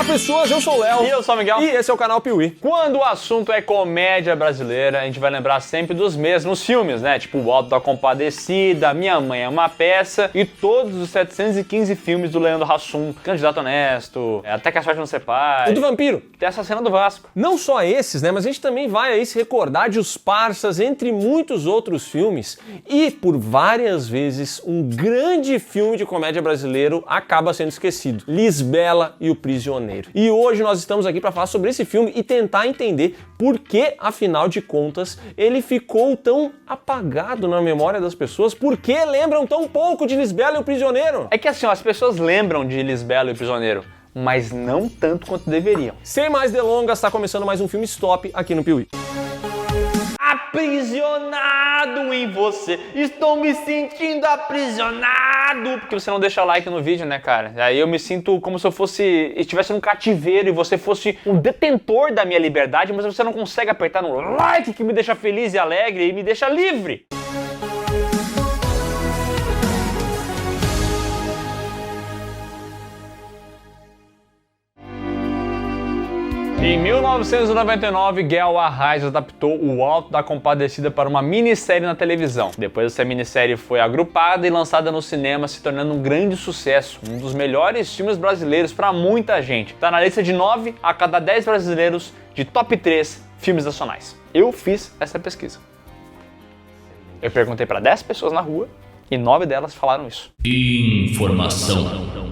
Fala pessoas, eu sou o Léo. E eu sou o Miguel. E esse é o canal Piuí. Quando o assunto é comédia brasileira, a gente vai lembrar sempre dos mesmos filmes, né? Tipo O Alto da Compadecida, Minha Mãe é uma Peça e todos os 715 filmes do Leandro Hassum. Candidato Honesto, Até que a Sorte Não Separe. O do Vampiro. Tem essa cena do Vasco. Não só esses, né? Mas a gente também vai aí se recordar de Os Parsas, entre muitos outros filmes. E por várias vezes, um grande filme de comédia brasileiro acaba sendo esquecido. Lisbela e o Prisioneiro. E hoje nós estamos aqui para falar sobre esse filme e tentar entender por que, afinal de contas, ele ficou tão apagado na memória das pessoas. Por que lembram tão pouco de Lisbela e o Prisioneiro? É que assim, ó, as pessoas lembram de Lisbela e o Prisioneiro, mas não tanto quanto deveriam. Sem mais delongas, está começando mais um Filme Stop aqui no Piuí. Aprisionado em você, estou me sentindo aprisionado. Porque você não deixa like no vídeo, né, cara? Aí eu me sinto como se eu estivesse num cativeiro e você fosse um detentor da minha liberdade, mas você não consegue apertar no like que me deixa feliz e alegre e me deixa livre. Em 1999, Guel Arraes adaptou O Alto da Compadecida para uma minissérie na televisão. Depois essa minissérie foi agrupada e lançada no cinema, se tornando um grande sucesso, um dos melhores filmes brasileiros para muita gente. Está na lista de 9 a cada 10 brasileiros de top 3 filmes nacionais. Eu fiz essa pesquisa. Eu perguntei para 10 pessoas na rua e 9 delas falaram isso. Informação.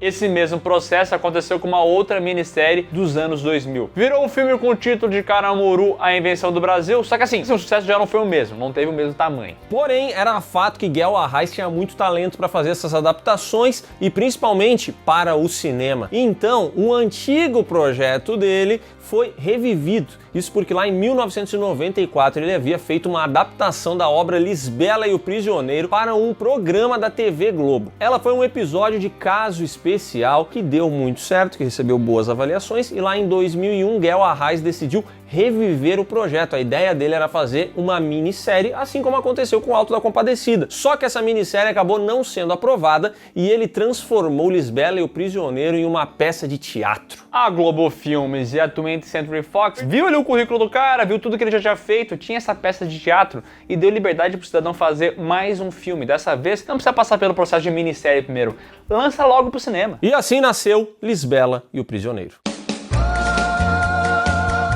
Esse mesmo processo aconteceu com uma outra minissérie dos anos 2000. Virou um filme com o título de Caramuru, A Invenção do Brasil, só que assim, o sucesso já não foi o mesmo, não teve o mesmo tamanho. Porém, era fato que Guel Arraes tinha muito talento para fazer essas adaptações e principalmente para o cinema. Então, um antigo projeto dele foi revivido. Isso porque lá em 1994 ele havia feito uma adaptação da obra Lisbela e o Prisioneiro para um programa da TV Globo. Ela foi um episódio de caso especial que deu muito certo, que recebeu boas avaliações, e lá em 2001 Guel Arraes decidiu reviver o projeto. A ideia dele era fazer uma minissérie, assim como aconteceu com o Alto da Compadecida. Só que essa minissérie acabou não sendo aprovada e ele transformou Lisbela e o Prisioneiro em uma peça de teatro. A Globo Filmes e a 20th Century Fox viu ali o currículo do cara, viu tudo que ele já tinha feito, tinha essa peça de teatro e deu liberdade pro cidadão fazer mais um filme. Dessa vez, não precisa passar pelo processo de minissérie primeiro, lança logo pro cinema. E assim nasceu Lisbela e o Prisioneiro.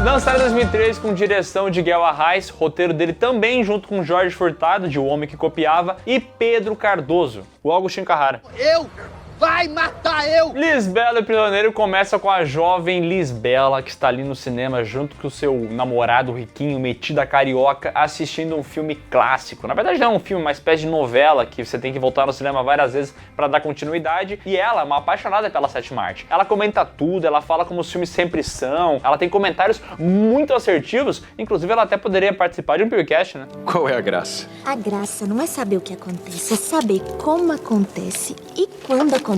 Lançado em 2003 com direção de Guel Arraes, roteiro dele também junto com Jorge Furtado, de O Homem que Copiava, e Pedro Cardoso, o Agostinho Carrara. Vai matar eu! Lisbela e o Prisioneiro começa com a jovem Lisbela, que está ali no cinema junto com o seu namorado riquinho, metido a carioca, assistindo um filme clássico. Na verdade não é um filme, uma espécie de novela que você tem que voltar no cinema várias vezes para dar continuidade. E ela é uma apaixonada pela sétima arte. Ela comenta tudo, ela fala como os filmes sempre são, ela tem comentários muito assertivos, inclusive ela até poderia participar de um podcast, né? Qual é a graça? A graça não é saber o que acontece, é saber como acontece e quando acontece.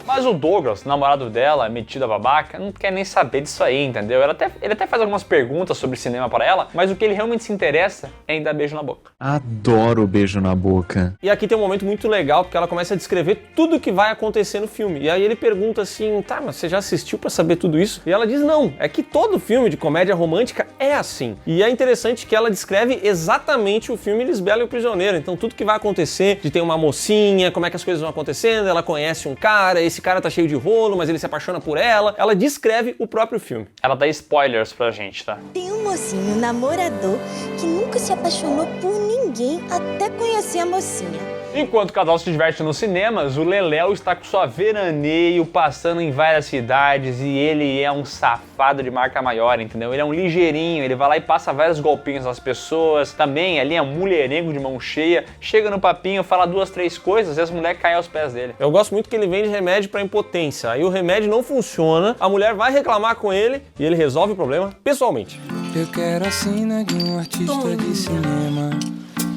Mas o Douglas, namorado dela, metido a babaca, não quer nem saber disso aí, entendeu? Ele até faz algumas perguntas sobre cinema para ela, mas o que ele realmente se interessa é em dar beijo na boca. Adoro beijo na boca. E aqui tem um momento muito legal, porque ela começa a descrever tudo o que vai acontecer no filme. E aí ele pergunta assim, tá, mas você já assistiu pra saber tudo isso? E ela diz, não, é que todo filme de comédia romântica é assim. E é interessante que ela descreve exatamente o filme Lisbela e o Prisioneiro. Então tudo que vai acontecer, de ter uma mocinha, como é que as coisas vão acontecendo, ela conhece um cara, esse cara tá cheio de rolo, mas ele se apaixona por ela. Ela descreve o próprio filme. Ela dá spoilers pra gente, tá? Tem um mocinho, namorador, que nunca se apaixonou por ninguém até conhecer a mocinha. Enquanto o casal se diverte nos cinemas, o Leléu está com sua veraneio passando em várias cidades e ele é um safado de marca maior, entendeu? Ele é um ligeirinho, ele vai lá e passa vários golpinhos nas pessoas, também ali é um mulherengo de mão cheia, chega no papinho, fala 2, 3 coisas e as mulheres caem aos pés dele. Eu gosto muito que ele vende remédio para impotência, aí o remédio não funciona, a mulher vai reclamar com ele e ele resolve o problema pessoalmente. Eu quero a sina de um artista de cinema.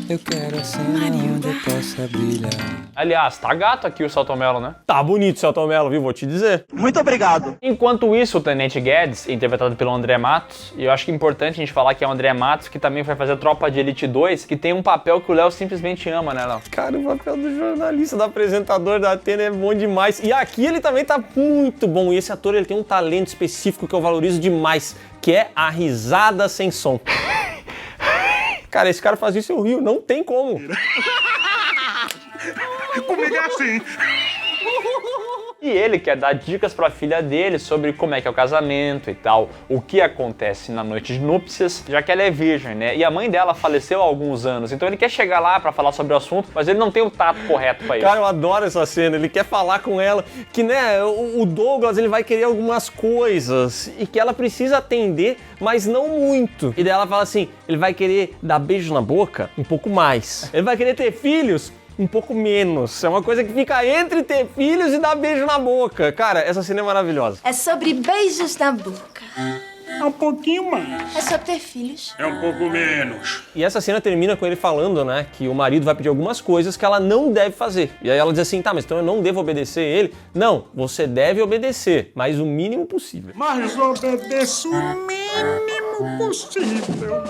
Eu quero a cena onde eu possa brilhar. Aliás, tá gato aqui o Selton Mello, né? Tá bonito, Selton Mello, viu? Vou te dizer. Muito obrigado. Enquanto isso, o Tenente Guedes, interpretado pelo André Matos, e eu acho que é importante a gente falar que é o André Matos, que também vai fazer Tropa de Elite 2, que tem um papel que o Léo simplesmente ama, né, Léo? Cara, o papel do jornalista, do apresentador da Atena é bom demais. E aqui ele também tá muito bom. E esse ator, ele tem um talento específico que eu valorizo demais, que é a risada sem som. Cara, esse cara faz isso e eu rio, não tem como. Comigo é assim. E ele quer dar dicas pra filha dele sobre como é que é o casamento e tal, o que acontece na noite de núpcias, já que ela é virgem, né? E a mãe dela faleceu há alguns anos, então ele quer chegar lá pra falar sobre o assunto, mas ele não tem o tato correto pra isso. Cara, eu adoro essa cena, ele quer falar com ela que, né, o Douglas, ele vai querer algumas coisas e que ela precisa atender, mas não muito. E daí ela fala assim, ele vai querer dar beijo na boca um pouco mais. Ele vai querer ter filhos um pouco menos. É uma coisa que fica entre ter filhos e dar beijo na boca. Cara, essa cena é maravilhosa. É sobre beijos na boca. É um pouquinho mais. É sobre ter filhos. É um pouco menos. E essa cena termina com ele falando, né, que o marido vai pedir algumas coisas que ela não deve fazer. E aí ela diz assim, tá, mas então eu não devo obedecer ele? Não, você deve obedecer, mas o mínimo possível. Mas obedeço o mínimo possível.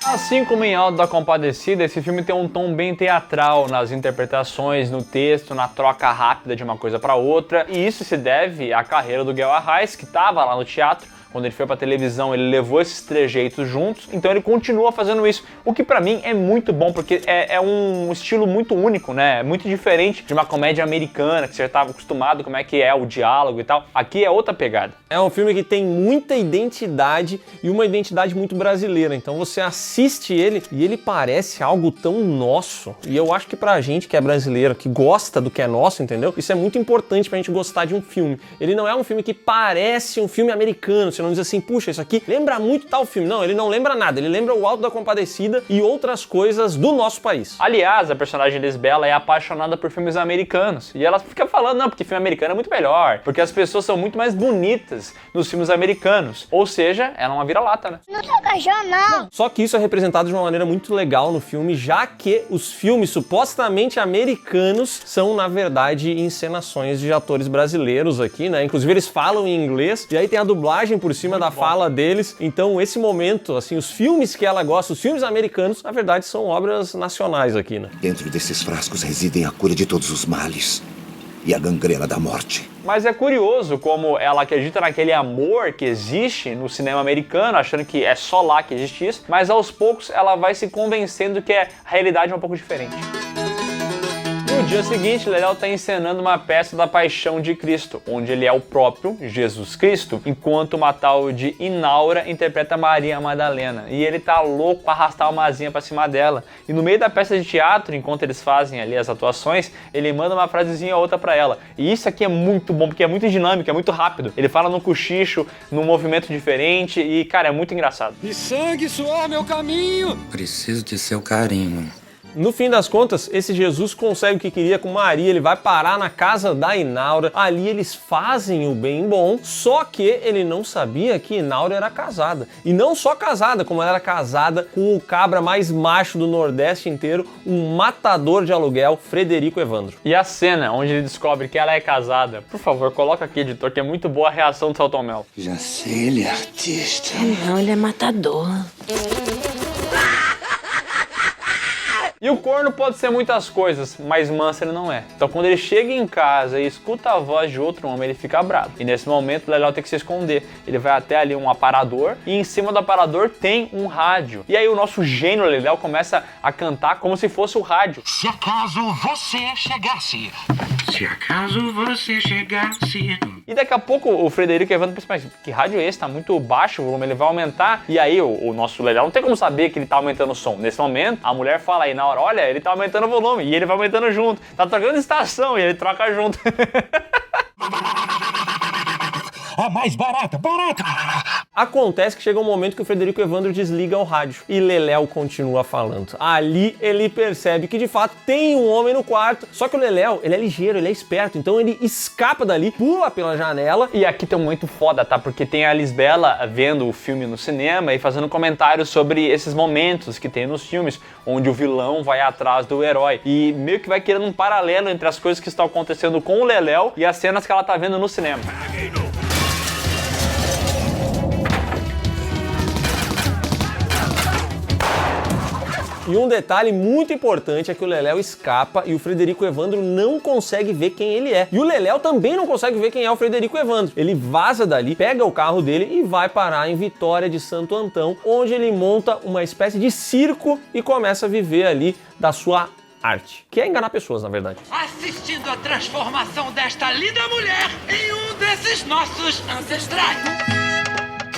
Assim como em Auto da Compadecida, esse filme tem um tom bem teatral nas interpretações, no texto, na troca rápida de uma coisa para outra, e isso se deve à carreira do Guel Arraes, que estava lá no teatro. Quando ele foi pra televisão, ele levou esses trejeitos juntos, então ele continua fazendo isso, o que pra mim é muito bom, porque é um estilo muito único, né? É muito diferente de uma comédia americana, que você já estava acostumado, como é que é o diálogo e tal. Aqui é outra pegada. É um filme que tem muita identidade e uma identidade muito brasileira, então você assiste ele e ele parece algo tão nosso, e eu acho que pra gente que é brasileiro, que gosta do que é nosso, entendeu? Isso é muito importante pra gente gostar de um filme. Ele não é um filme que parece um filme americano, você não diz assim, puxa, isso aqui lembra muito tal filme. Não, ele não lembra nada, ele lembra o Auto da Compadecida e outras coisas do nosso país. Aliás, a personagem Lisbela é apaixonada por filmes americanos, e ela fica falando, não, porque filme americano é muito melhor, porque as pessoas são muito mais bonitas nos filmes americanos, ou seja, ela é uma vira-lata, né? Não tô gajando, não. Só que isso é representado de uma maneira muito legal no filme, já que os filmes supostamente americanos são, na verdade, encenações de atores brasileiros aqui, né? Inclusive eles falam em inglês, e aí tem a dublagem por cima muito da bom. Fala deles. Então esse momento, assim, os filmes que ela gosta, os filmes americanos, na verdade são obras nacionais aqui, né? Dentro desses frascos residem a cura de todos os males e a gangrena da morte. Mas é curioso como ela acredita naquele amor que existe no cinema americano, achando que é só lá que existe isso, mas aos poucos ela vai se convencendo que a realidade é um pouco diferente. No dia seguinte, Leléo está encenando uma peça da Paixão de Cristo, onde ele é o próprio Jesus Cristo, enquanto uma tal de Inaura interpreta Maria Madalena. E ele tá louco para arrastar uma asinha para cima dela. E no meio da peça de teatro, enquanto eles fazem ali as atuações, ele manda uma frasezinha ou outra para ela. E isso aqui é muito bom, porque é muito dinâmico, é muito rápido. Ele fala num cochicho, num movimento diferente e, cara, é muito engraçado. E sangue, suor, meu caminho! Preciso de seu carinho. No fim das contas, esse Jesus consegue o que queria com Maria, ele vai parar na casa da Inaura, ali eles fazem o bem bom, só que ele não sabia que Inaura era casada. E não só casada, como ela era casada com o cabra mais macho do Nordeste inteiro, um matador de aluguel, Frederico Evandro. E a cena onde ele descobre que ela é casada, por favor, coloca aqui, editor, que é muito boa a reação do Selton Mello. Já sei, ele é artista. Não, ele é matador. E o corno pode ser muitas coisas, mas manso ele não é. Então quando ele chega em casa e escuta a voz de outro homem, ele fica bravo. E nesse momento o Leléo tem que se esconder. Ele vai até ali um aparador e em cima do aparador tem um rádio. E aí o nosso gênio Leléo começa a cantar como se fosse o rádio. Se acaso você chegasse... Se acaso você chegasse... E daqui a pouco o Frederico Evandro pensa, mas que rádio é esse? Tá muito baixo o volume, ele vai aumentar. E aí o nosso Leléo não tem como saber que ele tá aumentando o som. Nesse momento, a mulher fala aí na hora, olha, ele tá aumentando o volume. E ele vai aumentando junto. Tá trocando estação e ele troca junto. A mais barata, barata! Acontece que chega um momento que o Frederico Evandro desliga o rádio e Leléu continua falando. Ali ele percebe que de fato tem um homem no quarto, só que o Leléu, ele é ligeiro, ele é esperto, então ele escapa dali, pula pela janela. E aqui tem um momento foda, tá? Porque tem a Lisbela vendo o filme no cinema e fazendo comentários sobre esses momentos que tem nos filmes, onde o vilão vai atrás do herói. E meio que vai querendo um paralelo entre as coisas que estão acontecendo com o Leléu e as cenas que ela tá vendo no cinema. E um detalhe muito importante é que o Leléu escapa e o Frederico Evandro não consegue ver quem ele é. E o Leléu também não consegue ver quem é o Frederico Evandro. Ele vaza dali, pega o carro dele e vai parar em Vitória de Santo Antão, onde ele monta uma espécie de circo e começa a viver ali da sua arte, que é enganar pessoas, na verdade. Assistindo a transformação desta linda mulher em um desses nossos ancestrais.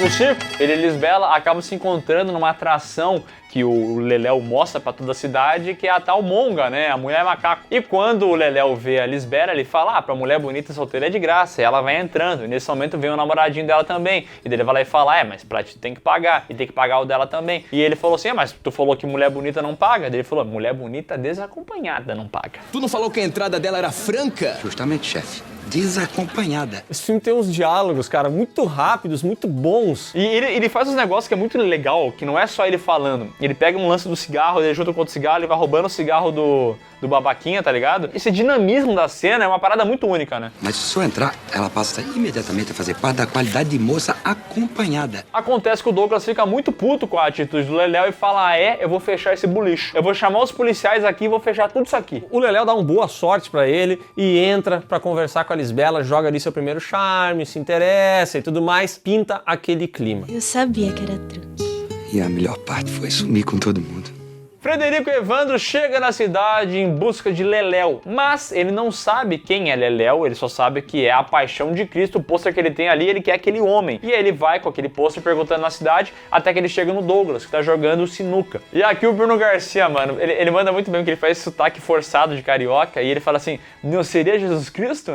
No circo, ele e Lisbela acabam se encontrando numa atração que o Leléu mostra pra toda a cidade, que é a tal Monga, né? A mulher macaco. E quando o Leléu vê a Lisbela, ele fala, pra mulher bonita e solteira é de graça. E ela vai entrando. E nesse momento vem o namoradinho dela também. E daí ele vai lá e fala, mas pra ti tem que pagar. E tem que pagar o dela também. E ele falou assim, mas tu falou que mulher bonita não paga? Daí ele falou, mulher bonita desacompanhada não paga. Tu não falou que a entrada dela era franca? Justamente, chefe. Desacompanhada. Esse filme tem uns diálogos, cara, muito rápidos, muito bons. E ele faz uns negócios que é muito legal, que não é só ele falando. Ele pega um lance do cigarro, ele junta com outro cigarro, ele vai roubando o cigarro do babaquinha, tá ligado? Esse dinamismo da cena é uma parada muito única, né? Mas se eu entrar, ela passa imediatamente a fazer parte da qualidade de moça acompanhada. Acontece que o Douglas fica muito puto com a atitude do Leléu e fala, eu vou fechar esse boliche. Eu vou chamar os policiais aqui e vou fechar tudo isso aqui. O Leléu dá uma boa sorte pra ele e entra pra conversar com a Lisbela, joga ali seu primeiro charme, se interessa e tudo mais, pinta aquele clima. Eu sabia que era truque. E a melhor parte foi sumir com todo mundo. Frederico Evandro chega na cidade em busca de Leléu, mas ele não sabe quem é Leléu, ele só sabe que é a paixão de Cristo, o pôster que ele tem ali, ele quer aquele homem. E aí ele vai com aquele pôster perguntando na cidade, até que ele chega no Douglas, que tá jogando sinuca. E aqui o Bruno Garcia, mano, ele manda muito bem, porque ele faz esse sotaque forçado de carioca, e ele fala assim, não seria Jesus Cristo?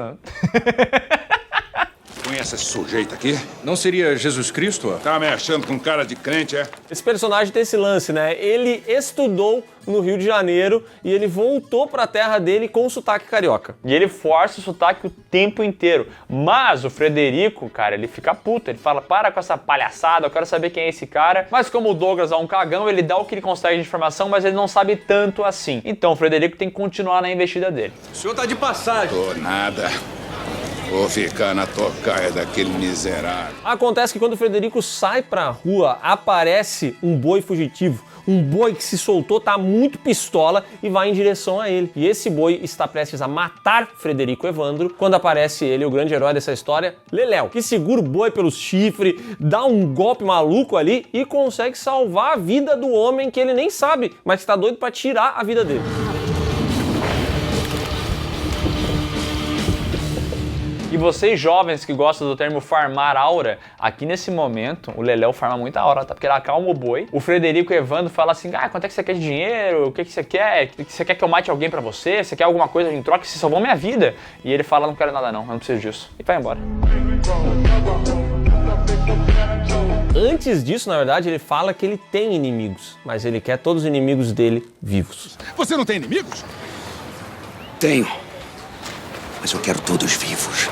Conhece esse sujeito aqui? Não seria Jesus Cristo? Tá me achando com cara de crente, é? Esse personagem tem esse lance, né? Ele estudou no Rio de Janeiro e ele voltou pra terra dele com o sotaque carioca. E ele força o sotaque o tempo inteiro. Mas o Frederico, cara, ele fica puto. Ele fala, para com essa palhaçada, eu quero saber quem é esse cara. Mas como o Douglas é um cagão, ele dá o que ele consegue de informação, mas ele não sabe tanto assim. Então o Frederico tem que continuar na investida dele. O senhor tá de passagem. Tô nada. Vou ficar na tocaia daquele miserável. Acontece que quando o Frederico sai pra rua, aparece um boi fugitivo. Um boi que se soltou, tá muito pistola e vai em direção a ele. E esse boi está prestes a matar Frederico Evandro quando aparece ele, o grande herói dessa história, Leléu, que segura o boi pelos chifres, dá um golpe maluco ali e consegue salvar a vida do homem que ele nem sabe, mas está doido pra tirar a vida dele. E vocês jovens que gostam do termo farmar aura, aqui nesse momento o Leléu farma muita aura, tá? Porque ele acalma o boi. O Frederico Evandro fala assim, quanto é que você quer de dinheiro? O que você quer? Você quer que eu mate alguém pra você? Você quer alguma coisa em troca? Você salvou minha vida. E ele fala, não quero nada não, eu não preciso disso. E vai embora. Antes disso, na verdade, ele fala que ele tem inimigos, mas ele quer todos os inimigos dele vivos. Você não tem inimigos? Tenho. Mas eu quero todos vivos.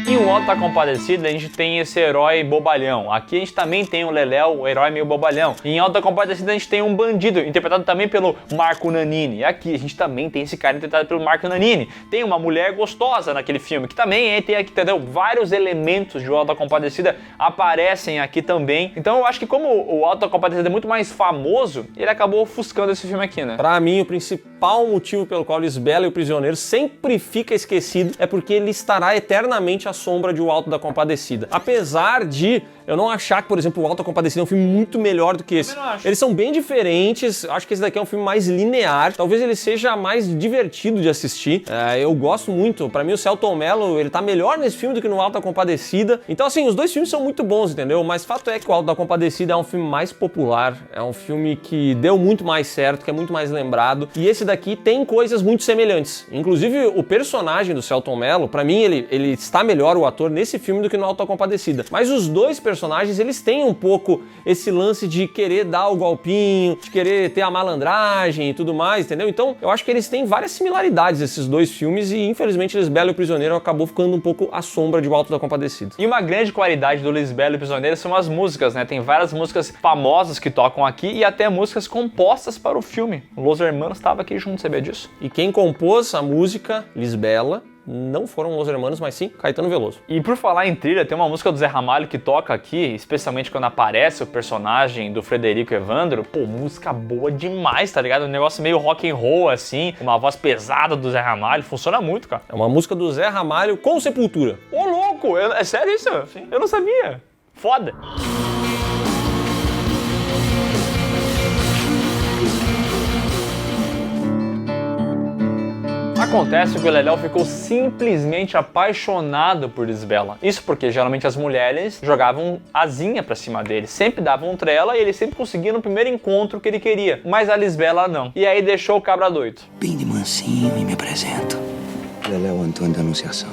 Em O Auto da Compadecida, a gente tem esse herói bobalhão. Aqui a gente também tem o Leléu, o herói meio bobalhão. E em Auto da Compadecida a gente tem um bandido, interpretado também pelo Marco Nanini. E aqui a gente também tem esse cara interpretado pelo Marco Nanini. Tem uma mulher gostosa naquele filme, que também tem aqui, entendeu? Vários elementos de O Auto da Compadecida aparecem aqui também. Então eu acho que como o Auto da Compadecida é muito mais famoso, ele acabou ofuscando esse filme aqui, né? Pra mim, o principal motivo pelo qual Lisbela e o Prisioneiro sempre fica esquecido é porque ele estará eternamente à sombra de O Auto da Compadecida. Apesar de eu não achar que, por exemplo, O Auto da Compadecida é um filme muito melhor do que esse. Eles são bem diferentes, acho que esse daqui é um filme mais linear, talvez ele seja mais divertido de assistir. Eu gosto muito, pra mim o Selton Mello, ele tá melhor nesse filme do que no Auto da Compadecida. Então assim, os dois filmes são muito bons, entendeu? Mas fato é que O Auto da Compadecida é um filme mais popular, é um filme que deu muito mais certo, que é muito mais lembrado, e esse daqui tem coisas muito semelhantes. Inclusive o personagem do Selton Mello, pra mim ele está melhor melhor o ator nesse filme do que no Auto da Compadecida. Mas os dois personagens, eles têm um pouco esse lance de querer dar o golpinho, de querer ter a malandragem e tudo mais, entendeu? Então, eu acho que eles têm várias similaridades, esses dois filmes, e infelizmente Lisbela e o Prisioneiro acabou ficando um pouco à sombra de O Auto da Compadecida. E uma grande qualidade do Lisbela e o Prisioneiro são as músicas, né? Tem várias músicas famosas que tocam aqui e até músicas compostas para o filme. O Los Hermanos estava aqui junto, sabia disso? E quem compôs a música Lisbela não foram Los Hermanos, mas sim Caetano Veloso. E por falar em trilha, tem uma música do Zé Ramalho que toca aqui, especialmente quando aparece o personagem do Frederico Evandro. Pô, música boa demais, tá ligado? Um negócio meio rock and roll, assim, uma voz pesada do Zé Ramalho, funciona muito, cara. É uma música do Zé Ramalho com Sepultura. Ô, louco! É sério isso? Sim. Eu não sabia. Foda! Acontece que o Leléu ficou simplesmente apaixonado por Lisbela. Isso porque geralmente as mulheres jogavam asinha pra cima dele, sempre davam um trela e ele sempre conseguia no primeiro encontro que ele queria. Mas a Lisbela não. E aí deixou o cabra doido. Bem de mansinho e me apresento. Leléu Antônio da Anunciação.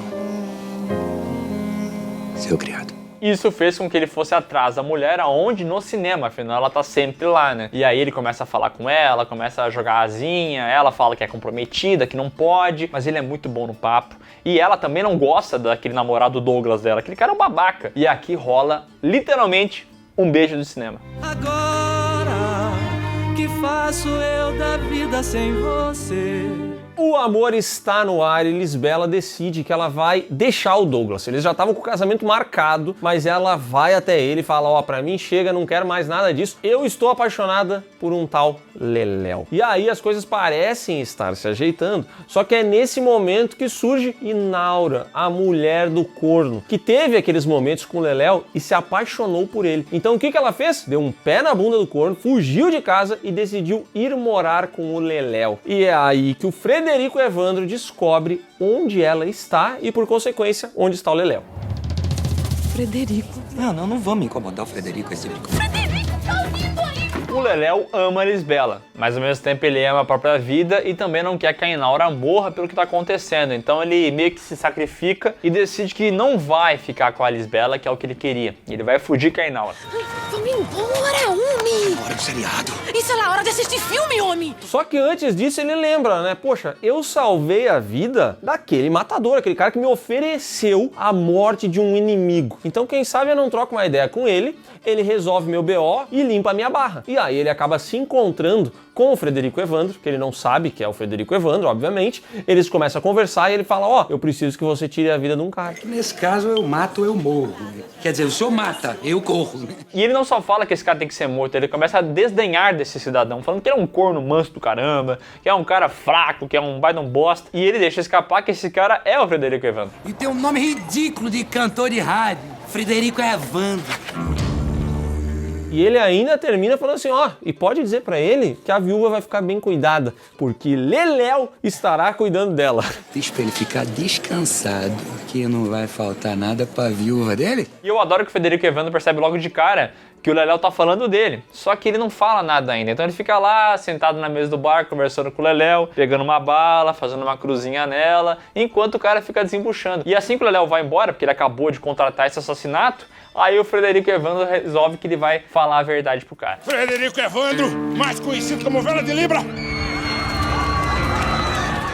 Seu criado. Isso fez com que ele fosse atrás da mulher aonde? No cinema, afinal ela tá sempre lá, né? E aí ele começa a falar com ela, começa a jogar asinha, ela fala que é comprometida, que não pode, mas ele é muito bom no papo. E ela também não gosta daquele namorado Douglas dela, aquele cara é um babaca. E aqui rola, literalmente, um beijo do cinema. Agora, que faço eu da vida sem você? O amor está no ar e Lisbela decide que ela vai deixar o Douglas. Eles já estavam com o casamento marcado, mas ela vai até ele e fala, ó, pra mim chega, não quero mais nada disso. Eu estou apaixonada por um tal Leléu. E aí as coisas parecem estar se ajeitando, só que é nesse momento que surge Inaura, a mulher do corno, que teve aqueles momentos com o Leléu e se apaixonou por ele. Então o que ela fez? Deu um pé na bunda do corno, fugiu de casa e decidiu ir morar com o Leléu. E é aí que o Frederico Evandro descobre onde ela está e, por consequência, onde está o Leléu. Frederico. Não vamos incomodar o Frederico esse tipo. Frederico, tá ouvindo aí? O Leléu ama a Lisbela, mas ao mesmo tempo ele ama a própria vida e também não quer que a Inaura morra pelo que está acontecendo. Então ele meio que se sacrifica e decide que não vai ficar com a Lisbela, que é o que ele queria. Ele vai fugir com a Inaura. Vamos embora, homem! Hora do seriado. Isso é a hora de assistir filme, homem! Só que antes disso ele lembra, né? Poxa, eu salvei a vida daquele matador, aquele cara que me ofereceu a morte de um inimigo. Então quem sabe eu não troco uma ideia com ele, ele resolve meu BO e limpa a minha barra. E aí ele acaba se encontrando com o Frederico Evandro, que ele não sabe que é o Frederico Evandro, obviamente. Eles começam a conversar e ele fala, ó, eu preciso que você tire a vida de um cara. Nesse caso, eu mato, eu morro. Quer dizer, o senhor mata, eu corro. E ele não só fala que esse cara tem que ser morto, ele começa a desdenhar desse cidadão, falando que ele é um corno manso do caramba, que é um cara fraco, que é um baita um bosta. E ele deixa escapar que esse cara é o Frederico Evandro. E tem um nome ridículo de cantor de rádio. Frederico Evandro. E ele ainda termina falando assim, ó, e pode dizer pra ele que a viúva vai ficar bem cuidada, porque Leléu estará cuidando dela. Diz pra ele ficar descansado, que não vai faltar nada pra viúva dele. E eu adoro que o Frederico Evandro percebe logo de cara que o Leléu tá falando dele, só que ele não fala nada ainda. Então ele fica lá, sentado na mesa do bar, conversando com o Leléu, pegando uma bala, fazendo uma cruzinha nela, enquanto o cara fica desembuchando. E assim que o Leléu vai embora, porque ele acabou de contratar esse assassinato, aí o Frederico Evandro resolve que ele vai falar a verdade pro cara. Frederico Evandro, mais conhecido como Vela de Libra.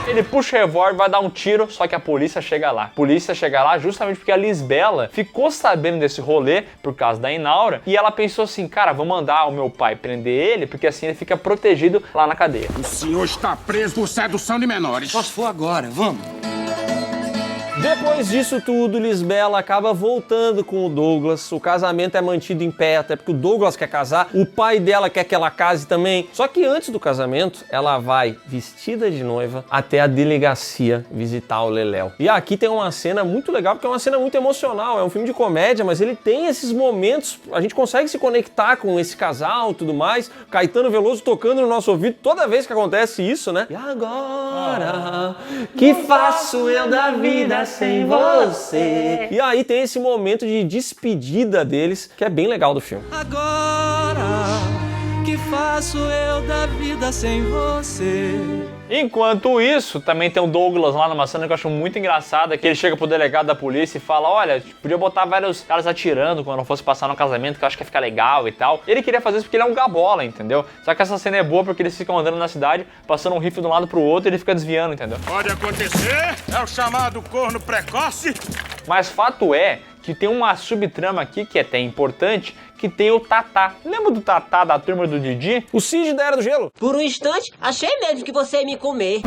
Ele puxa o revólver, vai dar um tiro, só que a polícia chega lá. A polícia chega lá justamente porque a Lisbela ficou sabendo desse rolê por causa da Inaura e ela pensou assim, cara, vou mandar o meu pai prender ele porque assim ele fica protegido lá na cadeia. O senhor está preso por sedução de menores. Só se for agora, vamos. Depois disso tudo, Lisbela acaba voltando com o Douglas, o casamento é mantido em pé, até porque o Douglas quer casar, o pai dela quer que ela case também. Só que antes do casamento, ela vai, vestida de noiva, até a delegacia visitar o Leléu. E aqui tem uma cena muito legal, porque é uma cena muito emocional, é um filme de comédia, mas ele tem esses momentos, a gente consegue se conectar com esse casal e tudo mais, Caetano Veloso tocando no nosso ouvido toda vez que acontece isso, né? E agora, que faço eu da vida sem você? E aí tem esse momento de despedida deles, que é bem legal do filme. Agora, que faço eu da vida sem você? Enquanto isso, também tem o Douglas lá numa cena que eu acho muito engraçada, que ele chega pro delegado da polícia e fala, olha, podia botar vários caras atirando quando não fosse passar no casamento, que eu acho que ia ficar legal e tal. Ele queria fazer isso porque ele é um gabola, entendeu? Só que essa cena é boa porque eles ficam andando na cidade, passando um rifle de um lado pro outro e ele fica desviando, entendeu? Pode acontecer, é o chamado corno precoce. Mas fato é que tem uma subtrama aqui que é até importante, que tem o Tatá. Lembra do Tatá da turma do Didi? O Cid da Era do Gelo. Por um instante, achei mesmo que você ia me comer.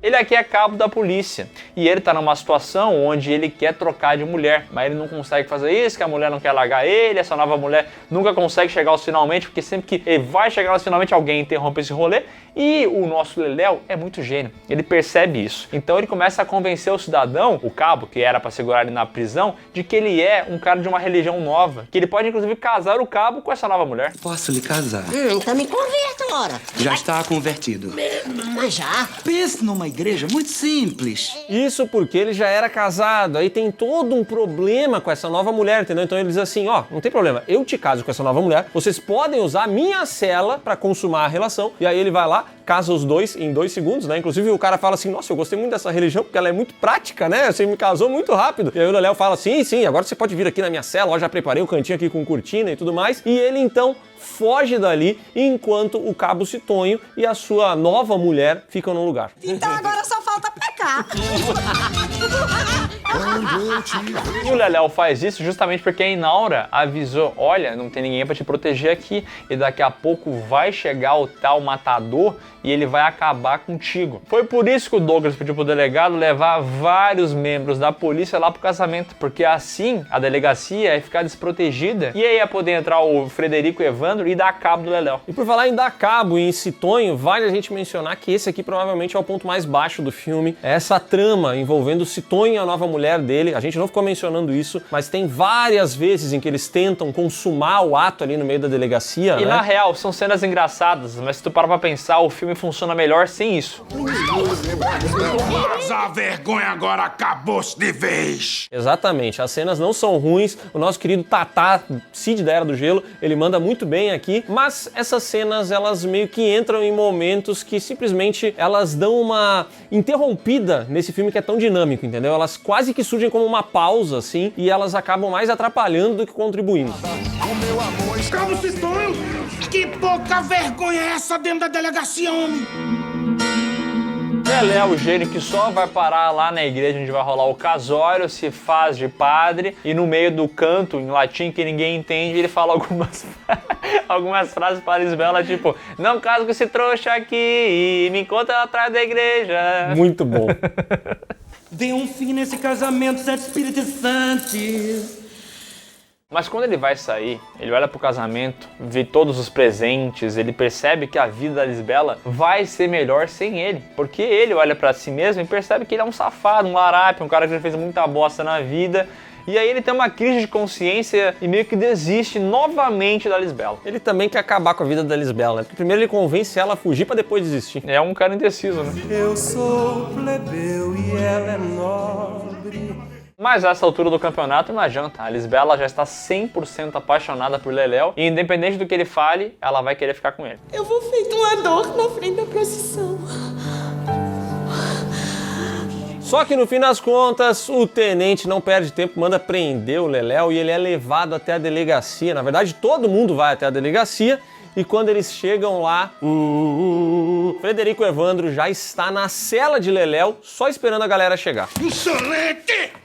Ele aqui é cabo da polícia e ele tá numa situação onde ele quer trocar de mulher, mas ele não consegue fazer isso, que a mulher não quer largar ele, essa nova mulher nunca consegue chegar aos finalmente, porque sempre que ele vai chegar aos finalmente alguém interrompe esse rolê e o nosso Leléu é muito gênio, ele percebe isso. Então ele começa a convencer o cidadão, o cabo, que era pra segurar ele na prisão, de que ele é um cara de uma religião nova, que ele pode inclusive casar o cabo com essa nova mulher. Posso lhe casar? Então me converta, ora. Já está convertido. Mas já? Pense numa igreja muito simples. Isso porque ele já era casado, aí tem todo um problema com essa nova mulher, entendeu? Então ele diz assim, ó, não tem problema, eu te caso com essa nova mulher, vocês podem usar a minha cela pra consumar a relação, e aí ele vai lá, casa os dois em 2 segundos, né? Inclusive o cara fala assim, nossa, eu gostei muito dessa religião porque ela é muito prática, né? Você me casou muito rápido. E aí o Leléu fala, sim, agora você pode vir aqui na minha cela, ó, já preparei um cantinho aqui com cortina e tudo mais. E ele então foge dali enquanto o cabo Citonho e a sua nova mulher ficam no lugar. Então agora só falta pecar. E o Leléu faz isso justamente porque a Inaura avisou, olha, não tem ninguém pra te proteger aqui e daqui a pouco vai chegar o tal matador e ele vai acabar contigo. Foi por isso que o Douglas pediu pro delegado levar vários membros da polícia lá pro casamento, porque assim a delegacia ia ficar desprotegida e aí ia poder entrar o Frederico Evandro e dar cabo do Leléu. E por falar em dar cabo e em Citonho, vale a gente mencionar que esse aqui provavelmente é o ponto mais baixo do filme. É essa trama envolvendo Citonho e a nova mulher dele. A gente não ficou mencionando isso, mas tem várias vezes em que eles tentam consumar o ato ali no meio da delegacia, E né? na real, são cenas engraçadas, mas se tu parar pra pensar, o filme funciona melhor sem isso. Mas a vergonha agora acabou-se de vez. Exatamente, as cenas não são ruins, o nosso querido Tatá, Cid da Era do Gelo, ele manda muito bem aqui, mas essas cenas, elas meio que entram em momentos que simplesmente elas dão uma interrompida nesse filme que é tão dinâmico, entendeu? Elas quase que surgem como uma pausa, assim, e elas acabam mais atrapalhando do que contribuindo. Cabo Citonho, que pouca vergonha é essa dentro da delegacia, homem? Leléu, o gênio que só vai parar lá na igreja onde vai rolar o casório, se faz de padre e no meio do canto em latim que ninguém entende, ele fala algumas frases para Lisbela, tipo, não caso com esse trouxa aqui e me encontra atrás da igreja. Muito bom. Dê um fim nesse casamento, Santo Espírito Santo. Mas quando ele vai sair, ele olha pro casamento, vê todos os presentes, ele percebe que a vida da Lisbela vai ser melhor sem ele. Porque ele olha pra si mesmo e percebe que ele é um safado, um larápio, um cara que já fez muita bosta na vida. E aí ele tem uma crise de consciência e meio que desiste novamente da Lisbela. Ele também quer acabar com a vida da Lisbela, né? Porque primeiro ele convence ela a fugir pra depois desistir. É um cara indeciso, né? Eu sou plebeu e ela é nobre. Mas a essa altura do campeonato não adianta, a Lisbela já está 100% apaixonada por Leléu e independente do que ele fale, ela vai querer ficar com ele. Eu vou feito uma dor na frente da procissão. Só que no fim das contas, o tenente não perde tempo, manda prender o Leléu e ele é levado até a delegacia. Na verdade, todo mundo vai até a delegacia e quando eles chegam lá, Frederico Evandro já está na cela de Leléu, só esperando a galera chegar. Insolente!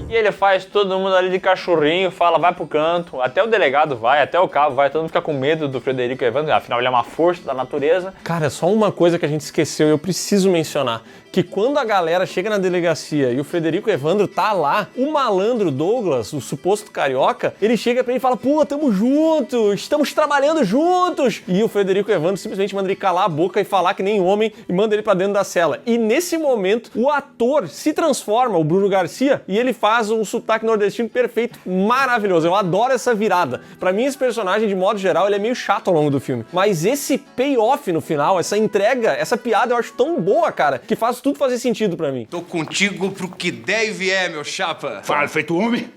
E ele faz todo mundo ali de cachorrinho, fala, vai pro canto, até o delegado vai, até o cabo vai, todo mundo fica com medo do Frederico Evandro, afinal ele é uma força da natureza. Cara, só uma coisa que a gente esqueceu e eu preciso mencionar, que quando a galera chega na delegacia e o Frederico Evandro tá lá, o malandro Douglas, o suposto carioca, ele chega pra ele e fala, pô, tamo juntos, estamos trabalhando juntos. E o Frederico Evandro simplesmente manda ele calar a boca e falar que nem homem e manda ele pra dentro da cela. E nesse momento, o ator se transforma, o Bruno Garcia, e ele faz um sotaque nordestino perfeito, maravilhoso. Eu adoro essa virada. Pra mim, esse personagem, de modo geral, ele é meio chato ao longo do filme. Mas esse payoff no final, essa entrega, essa piada eu acho tão boa, cara, que faz tudo fazer sentido pra mim. Tô contigo pro que der e vier, meu chapa. Fala, feito homem.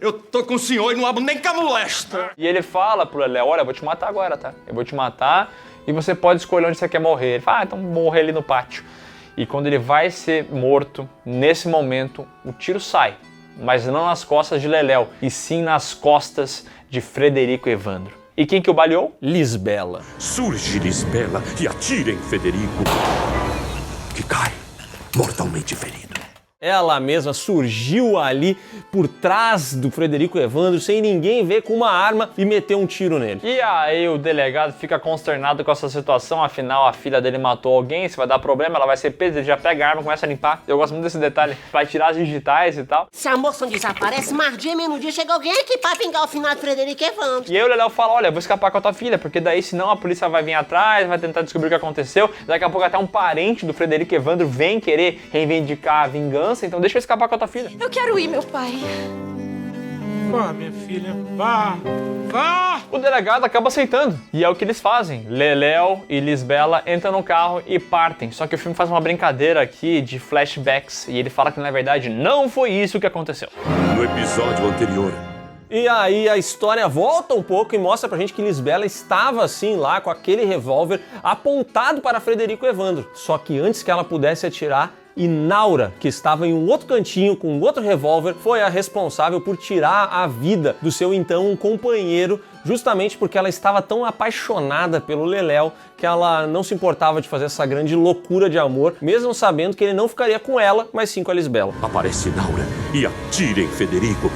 Eu tô com o senhor e não abro nem com a molesta. E ele fala pro Leléu, olha, eu vou te matar agora, tá? Eu vou te matar e você pode escolher onde você quer morrer. Ele fala, então morrer ali no pátio. E quando ele vai ser morto, nesse momento, o tiro sai. Mas não nas costas de Leléu, e sim nas costas de Frederico Evandro. E quem que o baleou? Lisbela. Surge Lisbela e atira em Federico, que cai mortalmente ferido. Ela mesma surgiu ali por trás do Frederico Evandro sem ninguém ver com uma arma e meteu um tiro nele. E aí o delegado fica consternado com essa situação, afinal a filha dele matou alguém, se vai dar problema, ela vai ser presa, ele já pega a arma, começa a limpar. Eu gosto muito desse detalhe, vai tirar as digitais e tal. Se a moça não desaparece, mais dia, menos dia, chega alguém aqui pra vingar o final de Frederico Evandro. E aí o Leléu fala, olha, eu vou escapar com a tua filha, porque daí senão a polícia vai vir atrás, vai tentar descobrir o que aconteceu, daqui a pouco até um parente do Frederico Evandro vem querer reivindicar a vingança, então deixa eu escapar com a tua filha. Eu quero ir, meu pai. Vá, minha filha, vá, vá. O delegado acaba aceitando, e é o que eles fazem. Leléu e Lisbela entram no carro e partem, só que o filme faz uma brincadeira aqui de flashbacks, e ele fala que na verdade não foi isso que aconteceu. No episódio anterior, E aí a história volta um pouco e mostra pra gente que Lisbela estava assim lá com aquele revólver apontado para Frederico Evandro. Só que antes que ela pudesse atirar, Inaura, que estava em um outro cantinho com um outro revólver, foi a responsável por tirar a vida do seu então companheiro, justamente porque ela estava tão apaixonada pelo Leléu que ela não se importava de fazer essa grande loucura de amor, mesmo sabendo que ele não ficaria com ela, mas sim com a Lisbela. aparece Inaura e atira em Federico,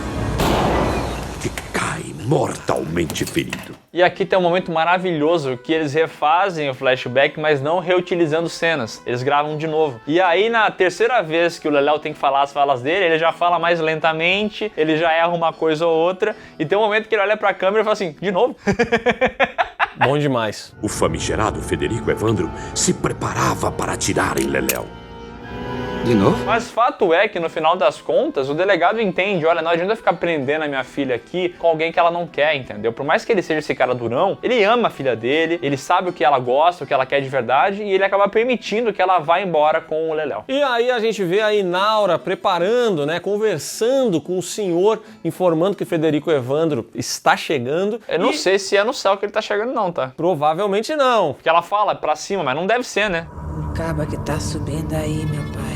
que cai mortalmente ferido. E aqui tem um momento maravilhoso que eles refazem o flashback, mas não reutilizando cenas. Eles gravam de novo. E aí, na terceira vez que o Leléu tem que falar as falas dele, ele já fala mais lentamente, ele já erra uma coisa ou outra, e tem um momento que ele olha pra câmera e fala assim, de novo? Bom demais. O famigerado Federico Evandro se preparava para atirar em Leléu. De novo? Mas fato é que no final das contas, o delegado entende, olha, não adianta ficar prendendo a minha filha aqui com alguém que ela não quer, entendeu? Por mais que ele seja esse cara durão, ele ama a filha dele, ele sabe o que ela gosta, o que ela quer de verdade, e ele acaba permitindo que ela vá embora com o Leléu. E aí a gente vê a Inaura preparando, né, conversando com o senhor, informando que Frederico Evandro está chegando. Eu não sei se é no céu que ele tá chegando não, tá? Provavelmente não. Porque ela fala pra cima, mas não deve ser, né? O caba que tá subindo aí, meu pai.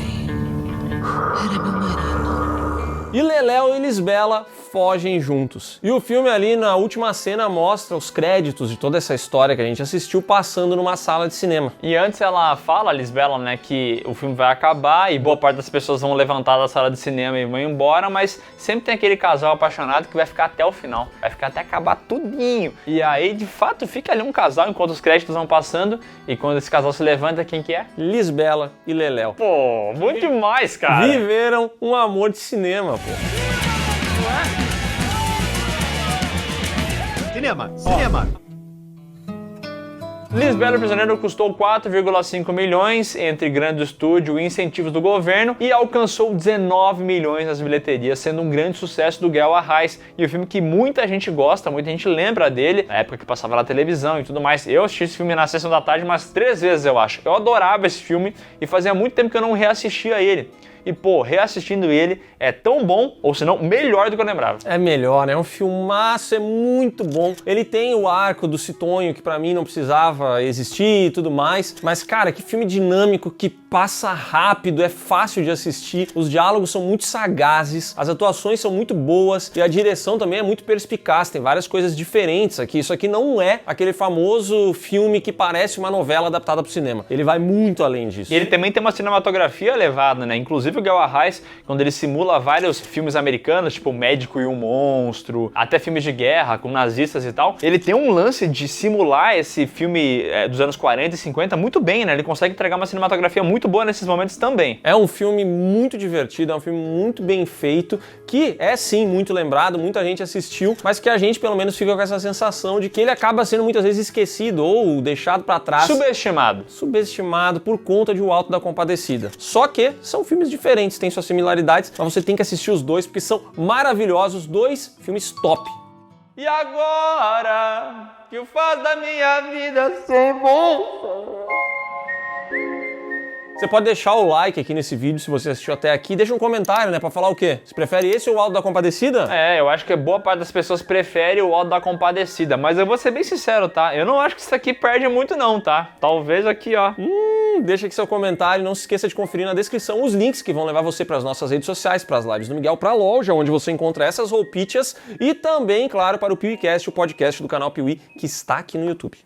Era meu marido. E Leléu e Lisbela fogem juntos. E o filme ali na última cena mostra os créditos de toda essa história que a gente assistiu passando numa sala de cinema. E antes ela fala, a Lisbela, né, que o filme vai acabar e boa parte das pessoas vão levantar da sala de cinema e vão embora, mas sempre tem aquele casal apaixonado que vai ficar até o final, vai ficar até acabar tudinho. E aí, de fato, fica ali um casal enquanto os créditos vão passando e quando esse casal se levanta, quem que é? Lisbela e Leléu. Pô, muito demais, cara. Viveram um amor de cinema, pô. Cinema. Lisbela Prisioneiro custou 4,5 milhões entre grande estúdio e incentivos do governo e alcançou 19 milhões nas bilheterias, sendo um grande sucesso do Guel Arraes. E o filme que muita gente gosta, muita gente lembra dele, na época que passava na televisão e tudo mais. Eu assisti esse filme na sessão da tarde umas 3 vezes, eu acho. Eu adorava esse filme e fazia muito tempo que eu não reassistia ele. E, pô, reassistindo ele é tão bom, ou se não, melhor do que eu lembrava. É melhor, né? É um filmaço, é muito bom. Ele tem o arco do Citonho, que pra mim não precisava existir e tudo mais. Mas, cara, que filme dinâmico, que passa rápido, é fácil de assistir. Os diálogos são muito sagazes, as atuações são muito boas e a direção também é muito perspicaz. Tem várias coisas diferentes aqui. Isso aqui não é aquele famoso filme que parece uma novela adaptada pro cinema. Ele vai muito além disso. E ele também tem uma cinematografia elevada, né? Inclusive o Guel Arraes, quando ele simula vários filmes americanos, tipo O Médico e o Monstro, até filmes de guerra com nazistas e tal, ele tem um lance de simular esse filme dos anos 40 e 50 muito bem, né? Ele consegue entregar uma cinematografia muito boa nesses momentos também. É um filme muito divertido, é um filme muito bem feito, que é sim muito lembrado, muita gente assistiu, mas que a gente pelo menos fica com essa sensação de que ele acaba sendo muitas vezes esquecido ou deixado pra trás. Subestimado por conta de O Alto da Compadecida. Só que são filmes diferentes, têm suas similaridades, mas você tem que assistir os dois porque são maravilhosos, dois filmes top. E agora que o faz da minha vida ser bom? Você pode deixar o like aqui nesse vídeo se você assistiu até aqui. Deixa um comentário, né, pra falar o quê? Você prefere esse ou o Auto da Compadecida? É, eu acho que boa parte das pessoas prefere o Auto da Compadecida, mas eu vou ser bem sincero, tá? Eu não acho que isso aqui perde muito não, tá? Talvez aqui, ó. Deixa aqui seu comentário, não se esqueça de conferir na descrição os links que vão levar você para as nossas redes sociais, para as lives do Miguel, para a loja onde você encontra essas roupitas e também, claro, para o PeeWeeCast, o podcast do canal Piuí, que está aqui no YouTube.